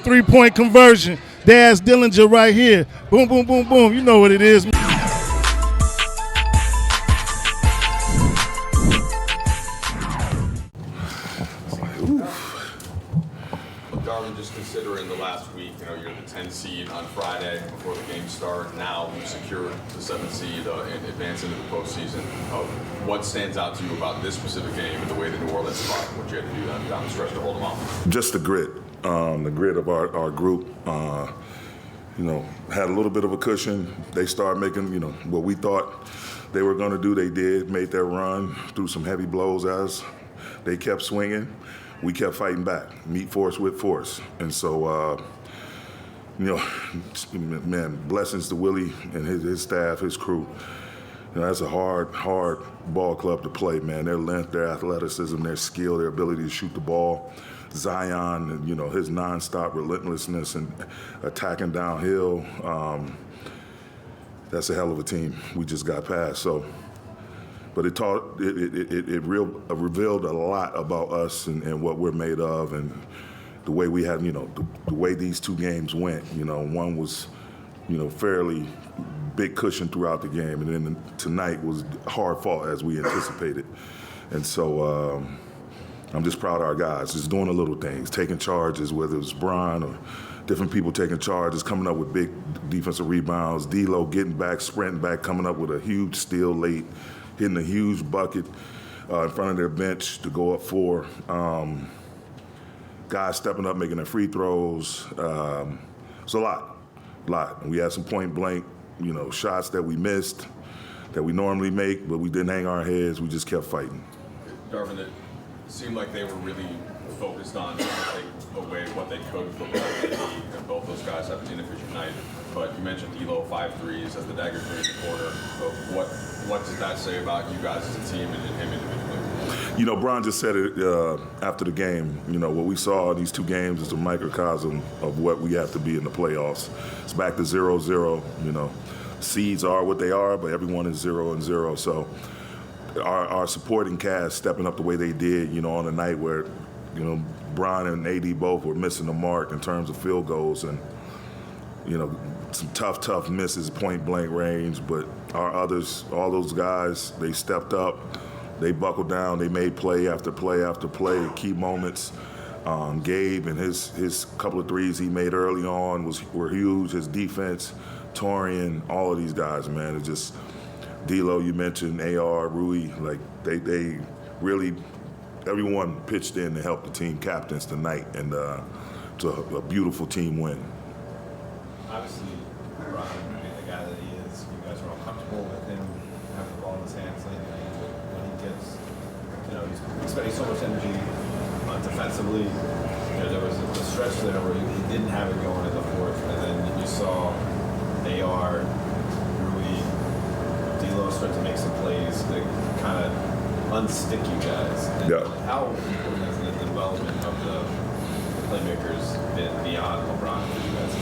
three-point conversion. Daz Dillinger right here. Boom, boom, boom, boom. You know what it is. Darvin, just considering the last week, you're the 10 seed on Friday before the game starts. Now we've secured the 7th seed and advance into the postseason. What stands out to you about this specific game and the way the New Orleans fought, what you had to do down the stretch to hold them off? Just the grit of our group. Had a little bit of a cushion. They started making, what we thought they were going to do. They did, made their run, threw some heavy blows as they kept swinging. We kept fighting back, meet force with force. And so, man, blessings to Willie and his staff, his crew. That's a hard ball club to play, man. Their length, their athleticism, their skill, their ability to shoot the ball. Zion and, his nonstop relentlessness and attacking downhill. That's a hell of a team we just got past. So. But it revealed a lot about us and what we're made of and the way we had, the way these two games went. One was, fairly big cushion throughout the game, and then tonight was hard fought as we anticipated. And so I'm just proud of our guys, just doing the little things, taking charges, whether it's Brian or different people taking charges, coming up with big defensive rebounds, D-Lo getting back, sprinting back, coming up with a huge steal late, hitting a huge bucket in front of their bench to go up 4. Guys stepping up, making their free throws. It's a lot. We had some point blank, shots that we missed, that we normally make, but we didn't hang our heads. We just kept fighting. Darvin, it seemed like they were really focused on trying to take away what they could from the and both those guys have an inefficient night. But you mentioned D-Lo 5 threes as the dagger 3 in the quarter. But what does that say about you guys as a team and him individually? Brian just said it after the game. What we saw in these 2 games is a microcosm of what we have to be in the playoffs. It's back to 0-0. Seeds are what they are, but everyone is 0-0. So our supporting cast stepping up the way they did, on a night where, Brian and AD both were missing the mark in terms of field goals and, some tough misses, point blank range, but our others, all those guys, they stepped up, they buckled down, they made play after play after play, key moments. Gabe and his couple of threes he made early on were huge. His defense, Torian, all of these guys, man, it's just D-Lo, you mentioned, AR, Rui, like they really, everyone pitched in to help the team captains tonight, and to a beautiful team win. Obviously, Brian, being the guy that he is, you guys are all comfortable with him having the ball in his hands late in the game. When he gets, he's expending so much energy defensively. There was a stretch there where he didn't have it going in the 4th, and then you saw AR, Rui, D-Lo start to make some plays that kind of unstick you guys. And how important has the development of the playmakers been beyond LeBron for you guys?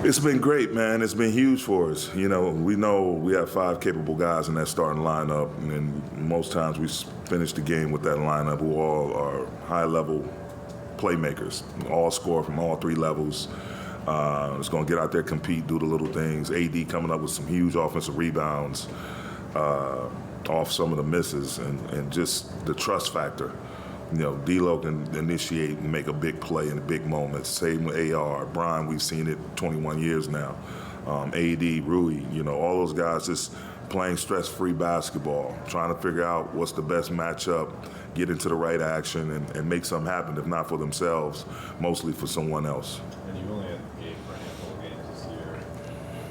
It's been great, man. It's been huge for us. We know we have 5 capable guys in that starting lineup, and most times we finish the game with that lineup who all are high-level playmakers, all score from all 3 levels. It's going to get out there, compete, do the little things. AD coming up with some huge offensive rebounds off some of the misses, and just the trust factor. D-Lo can initiate and make a big play in the big moments. Same with AR. Brian, we've seen it 21 years now. AD, Rui, all those guys just playing stress-free basketball, trying to figure out what's the best matchup, get into the right action, and make something happen, if not for themselves, mostly for someone else. And you've only had Gabe for a handful of games this year.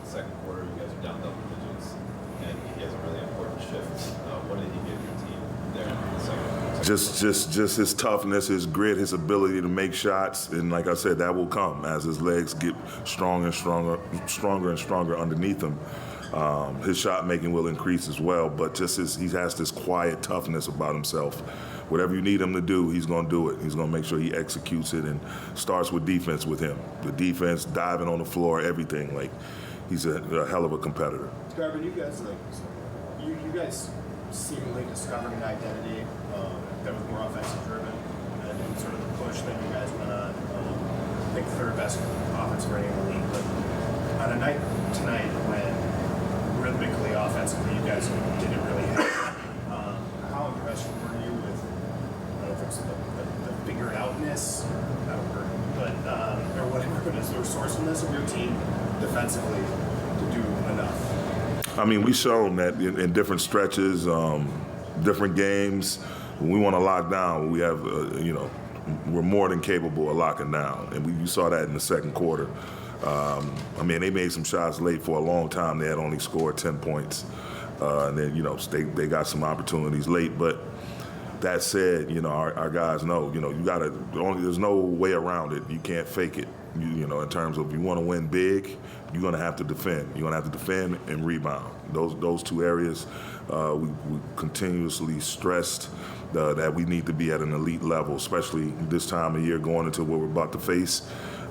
Second quarter, you guys are down double digits, and he has a really important shift. What did he give your team there in the second? Just his toughness, his grit, his ability to make shots, and like I said, that will come as his legs get stronger and stronger underneath him. His shot making will increase as well, but he has this quiet toughness about himself. Whatever you need him to do, he's going to do it. He's going to make sure he executes it, and starts with defense with him. The defense, diving on the floor, everything. Like, he's a hell of a competitor. Darvin, you guys seemingly discovered an identity that was more offensive driven, and sort of the push that you guys went on. think third best offensive rating in the league. But on a night tonight when rhythmically, offensively, you guys didn't really hit, how impressed were you with, I don't know if it's the figured outness, not a word, but or whatever it is, the resourcefulness of your team defensively to do enough? I mean, we've shown that in different stretches, different games, when we want to lock down, we have, we're more than capable of locking down. And you saw that in the second quarter. I mean, they made some shots late for a long time. They had only scored 10 points. And then, they got some opportunities late. But that said, our guys know, you got to, there's no way around it. You can't fake it. In terms of you want to win big, you're going to have to defend. You're going to have to defend and rebound. Those two areas, we continuously stressed that we need to be at an elite level, especially this time of year going into what we're about to face.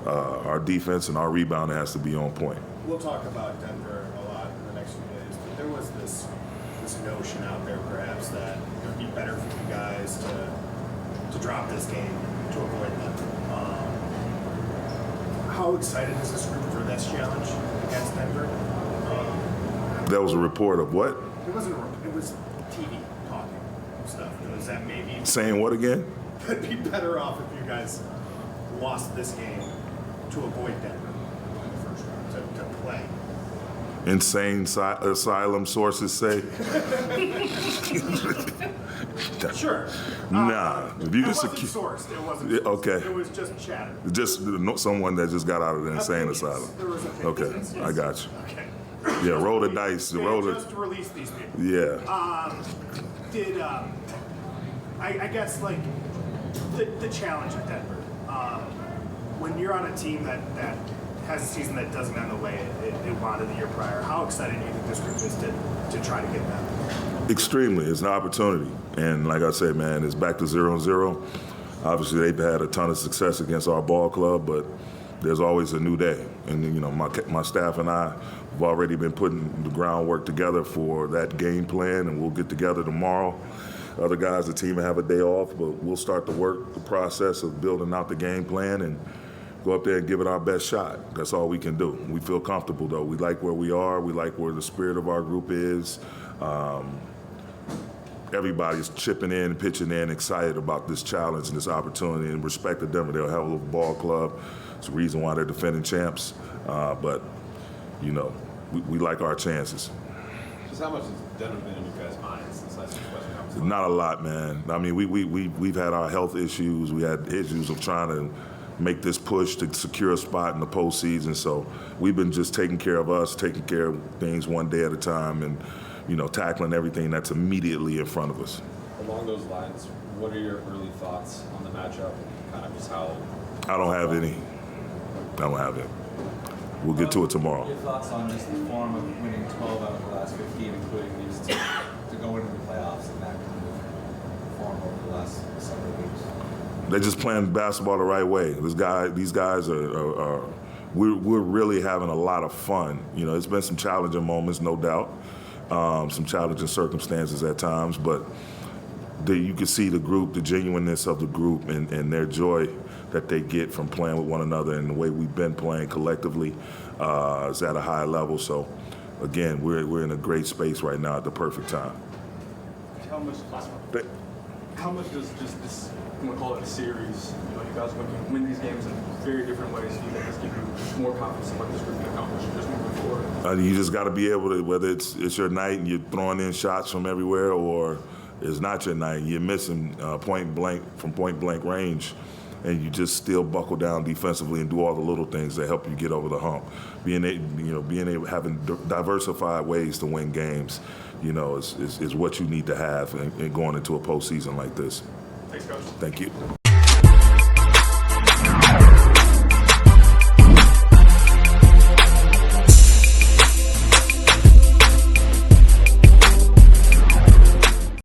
Our defense and our rebound has to be on point. We'll talk about Denver a lot in the next few days, but there was this notion out there perhaps that it would be better for you guys to drop this game to avoid them. How excited is this group for this challenge against Denver? There was a report of what? It wasn't a report. It was TV talking stuff. It was that maybe Saying what again? it'd be better off if you guys lost this game to avoid Denver in the first round, to play. Insane asylum sources say. Sure. Nah, if you It just wasn't sourced. It wasn't. Yeah, sourced. okay. It was just chatter. just someone that just got out of the insane Opinions. asylum. There was opinions. Okay, Yes. I got you. Okay. Yeah, roll the dice. They Roll just the. released these people. Yeah. I guess like the challenge of Denver. When you're on a team that has a season that doesn't end the way it wanted the year prior, how excited do you think this group is to try to get that? Extremely. It's an opportunity. And like I said, man, it's back to 0-0. Obviously, they've had a ton of success against our ball club, but there's always a new day. And, my staff and I have already been putting the groundwork together for that game plan, and we'll get together tomorrow. Other guys, the team will have a day off, but we'll start the process of building out the game plan and go up there and give it our best shot. That's all we can do. We feel comfortable, though. We like where we are. We like where the spirit of our group is. Everybody's chipping in, pitching in, excited about this challenge and this opportunity. And respect to Denver, they're a hell of a ball club. It's the reason why they're defending champs. But we like our chances. Just how much has Denver been in you guys' minds since last week's Western Conference? Not a lot, man. I mean, we've had our health issues. We had issues of trying to make this push to secure a spot in the postseason. So we've been just taking care of us, taking care of things one day at a time, and tackling everything that's immediately in front of us. Along those lines, what are your early thoughts on the matchup and kind of just how? I don't have any. I don't have it. We'll get to it tomorrow. Your thoughts on just the form of winning 12 out of the last 15, including these two, to go into the playoffs in that kind of form over the last several weeks? They're just playing basketball the right way. These guys are we're really having a lot of fun. It's been some challenging moments, no doubt, some challenging circumstances at times, but you can see the group, the genuineness of the group, and their joy that they get from playing with one another, and the way we've been playing collectively is at a high level. So, again, we're in a great space right now at the perfect time. How much does just this, I'm going to call it a series, you guys win these games in very different ways, do you think this gives you more confidence in what this group can accomplish just moving forward? You just got to be able to, whether it's your night and you're throwing in shots from everywhere, or it's not your night and you're missing point blank range, and you just still buckle down defensively and do all the little things that help you get over the hump. Being able having diversified ways to win games, is what you need to have in going into a postseason like this. Thanks, Coach. Thank you.